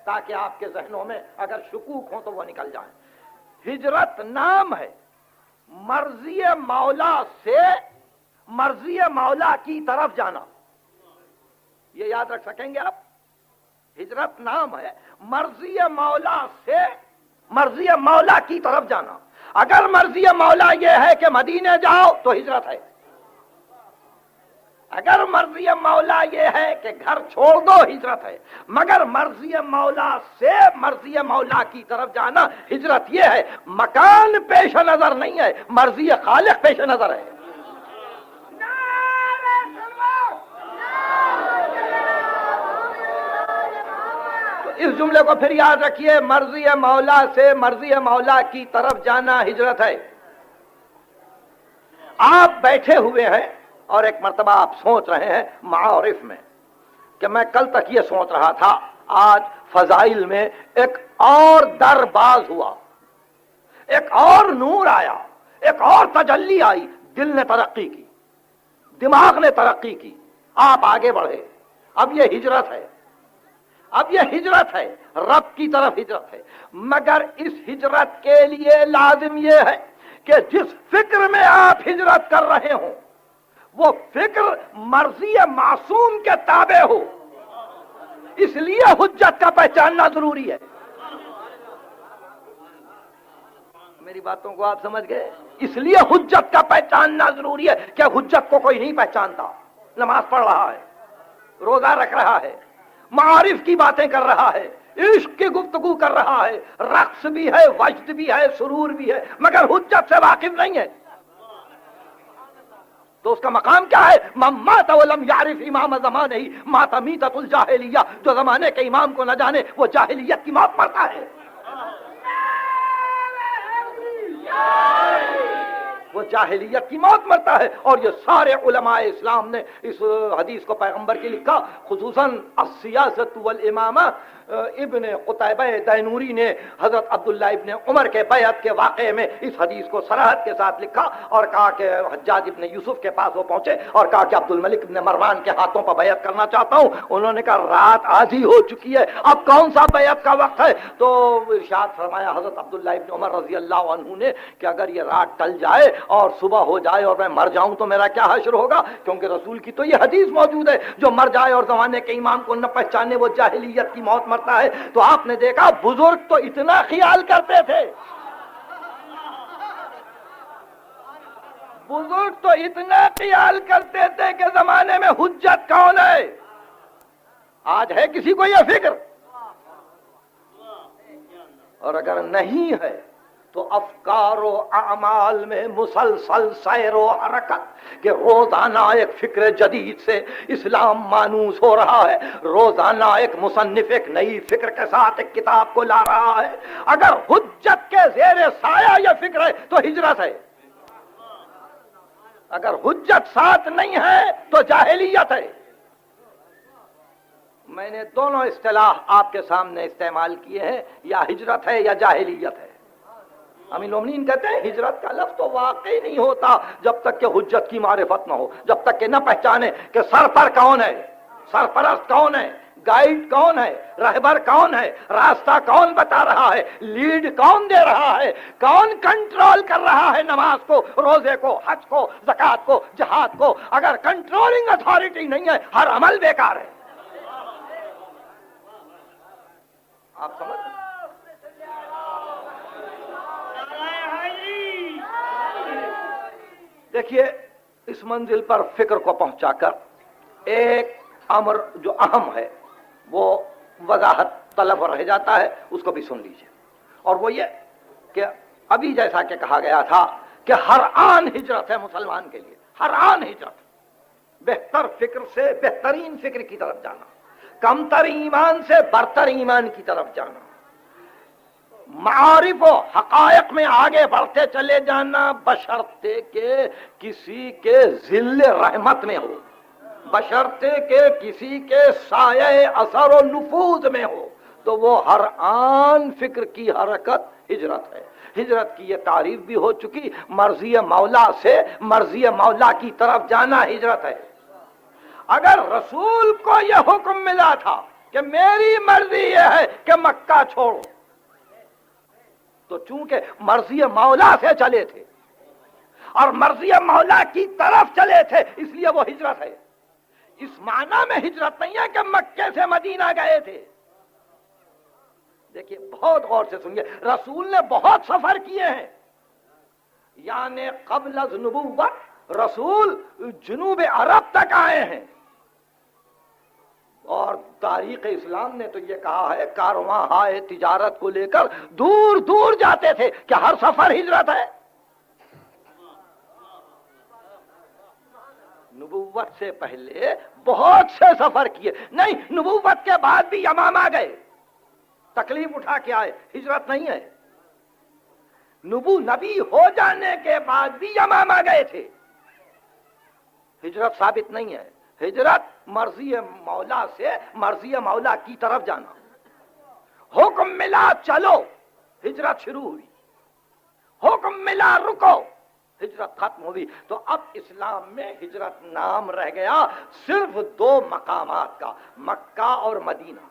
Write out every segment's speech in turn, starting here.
تاکہ آپ کے ذہنوں میں اگر شکوک ہوں تو وہ نکل جائیں. ہجرت نام ہے مرضی مولا سے مرضی مولا کی طرف جانا. یہ یاد رکھ سکیں گے آپ؟ ہجرت نام ہے مرضی مولا سے مرضی مولا کی طرف جانا. اگر مرضی مولا یہ ہے کہ مدینے جاؤ تو ہجرت ہے. اگر مرضی مولا یہ ہے کہ گھر چھوڑ دو ہجرت ہے. مگر مرضی مولا سے مرضی مولا کی طرف جانا ہجرت یہ ہے. مکان پیش نظر نہیں ہے، مرضی خالق پیش نظر ہے. تو اس جملے کو پھر یاد رکھیے، مرضی مولا سے مرضی مولا کی طرف جانا ہجرت ہے. آپ بیٹھے ہوئے ہیں اور ایک مرتبہ آپ سوچ رہے ہیں معارف میں کہ میں کل تک یہ سوچ رہا تھا، آج فضائل میں ایک اور در باز ہوا، ایک اور نور آیا، ایک اور تجلی آئی. دل نے ترقی کی، دماغ نے ترقی کی، آپ آگے بڑھے. اب یہ ہجرت ہے، اب یہ ہجرت ہے، رب کی طرف ہجرت ہے. مگر اس ہجرت کے لیے لازم یہ ہے کہ جس فکر میں آپ ہجرت کر رہے ہوں وہ فکر مرضی معصوم کے تابع ہو. اس لیے حجت کا پہچاننا ضروری ہے. میری باتوں کو آپ سمجھ گئے؟ اس لیے حجت کا پہچاننا ضروری ہے کہ حجت کو کوئی نہیں پہچانتا. نماز پڑھ رہا ہے، روزہ رکھ رہا ہے، معارف کی باتیں کر رہا ہے، عشق کی گفتگو کر رہا ہے، رقص بھی ہے، وجد بھی ہے، سرور بھی ہے، مگر حجت سے واقف نہیں ہے. تو اس کا مقام کیا ہے؟ من مات ولم یعرف امام زمانہ ہی مات میتۃ الجاہلیہ. جو زمانے کے امام کو نہ جانے وہ جاہلیت کی موت مرتا ہے. وہ جاہلیت کی موت مرتا ہے. اور یہ سارے علماء اسلام نے اس حدیث کو پیغمبر کی لکھا، خصوصاً السیاست والامامہ. ابن قتیبہ دینوری نے حضرت عبداللہ ابن عمر کے بیعت کے واقعے میں اس حدیث کو صراحت کے ساتھ لکھا اور کہا کہ حجاج ابن یوسف کے پاس وہ پہنچے اور کہا کہ عبد الملک ابن مروان کے ہاتھوں پر بیعت کرنا چاہتا ہوں. انہوں نے کہا رات آدھی ہو چکی ہے، اب کون سا بیعت کا وقت ہے؟ تو ارشاد فرمایا حضرت عبداللہ ابن عمر رضی اللہ عنہ نے کہ اگر یہ رات ٹل جائے اور صبح ہو جائے اور میں مر جاؤں تو میرا کیا حشر ہوگا؟ کیونکہ رسول کی تو یہ حدیث موجود ہے، جو مر جائے اور زمانے کے امام کو نہ پہچانے وہ جاہلیت کی موت مرتا ہے. تو آپ نے دیکھا بزرگ تو اتنا خیال کرتے تھے، بزرگ تو اتنا خیال کرتے تھے کہ زمانے میں حجت کون ہے. آج ہے کسی کو یہ فکر؟ اور اگر نہیں ہے تو افکار و اعمال میں مسلسل سیر و حرکت کہ روزانہ ایک فکر جدید سے اسلام مانوس ہو رہا ہے، روزانہ ایک مصنف ایک نئی فکر کے ساتھ ایک کتاب کو لا رہا ہے. اگر حجت کے زیر سایہ یہ فکر ہے تو ہجرت ہے. اگر حجت ساتھ نہیں ہے تو جاہلیت ہے. میں نے دونوں اصطلاح آپ کے سامنے استعمال کیے ہیں، یا ہجرت ہے یا جاہلیت ہے. امیر المومنین کہتے ہیں ہجرت کا لفظ تو واقعی نہیں ہوتا جب تک کہ حجت کی معرفت نہ ہو، جب تک کہ نہ پہچانے کہ سرپر کون ہے، سرپرست کون ہے، گائیڈ کون ہے، رہبر کون ہے، راستہ کون بتا رہا ہے، لیڈ کون دے رہا ہے، کون کنٹرول کر رہا ہے نماز کو، روزے کو، حج کو، زکات کو، جہاد کو. اگر کنٹرولنگ اتھارٹی نہیں ہے ہر عمل بیکار ہے. آپ سمجھ دیکھیے اس منزل پر فکر کو پہنچا کر ایک امر جو اہم ہے وہ وضاحت طلب رہ جاتا ہے، اس کو بھی سن لیجیے. اور وہ یہ کہ ابھی جیسا کہ کہا گیا تھا کہ ہر آن ہجرت ہے مسلمان کے لیے، ہر آن ہجرت، بہتر فکر سے بہترین فکر کی طرف جانا، کمتر ایمان سے برتر ایمان کی طرف جانا، معارف و حقائق میں آگے بڑھتے چلے جانا، بشرطے کہ کسی کے ذل رحمت میں ہو، بشرطے کہ کسی کے سایہ اثر و نفوذ میں ہو. تو وہ ہر آن فکر کی حرکت ہجرت ہے. ہجرت کی یہ تعریف بھی ہو چکی، مرضی مولا سے مرضی مولا کی طرف جانا ہجرت ہے. اگر رسول کو یہ حکم ملا تھا کہ میری مرضی یہ ہے کہ مکہ چھوڑو، تو چونکہ مرضی مولا سے چلے تھے اور مرضی مولا کی طرف چلے تھے، اس لیے وہ ہجرت ہے۔ اس معنی میں ہجرت نہیں ہے کہ مکے سے مدینہ گئے تھے۔ دیکھیے بہت غور سے سنیے، رسول نے بہت سفر کیے ہیں، یعنی قبل از نبوت رسول جنوب عرب تک آئے ہیں، اور تاریخ اسلام نے تو یہ کہا ہے کارواں ہائے تجارت کو لے کر دور دور جاتے تھے، کہ ہر سفر ہجرت ہے۔ نبوت سے پہلے بہت سے سفر کیے، نہیں نبوت کے بعد بھی یمامہ گئے، تکلیف اٹھا کے آئے، ہجرت نہیں ہے۔ نبی ہو جانے کے بعد بھی یمامہ گئے تھے، ہجرت ثابت نہیں ہے۔ ہجرت مرضی مولا سے مرضی مولا کی طرف جانا، حکم ملا چلو، ہجرت شروع ہوئی، حکم ملا رکو، ہجرت ختم ہوئی۔ تو اب اسلام میں ہجرت نام رہ گیا صرف دو مقامات کا، مکہ اور مدینہ۔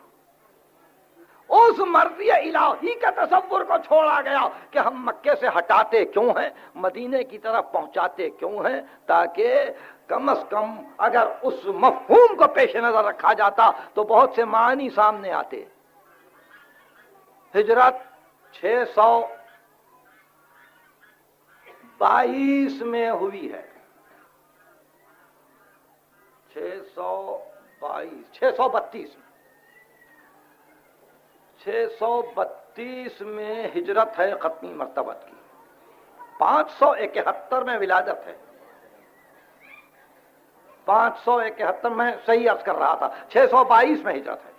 اس مرضی الہی کے تصور کو چھوڑا گیا کہ ہم مکے سے ہٹاتے کیوں ہیں، مدینے کی طرف پہنچاتے کیوں ہیں، تاکہ کم از کم اگر اس مفہوم کو پیش نظر رکھا جاتا تو بہت سے معنی سامنے آتے۔ ہجرت 622 میں ہوئی ہے، 632 میں ہجرت ہے ختمی مرتبت کی، 571 میں ولادت ہے، 571 میں صحیح عرض کر رہا تھا، 622 میں ہجرت ہے۔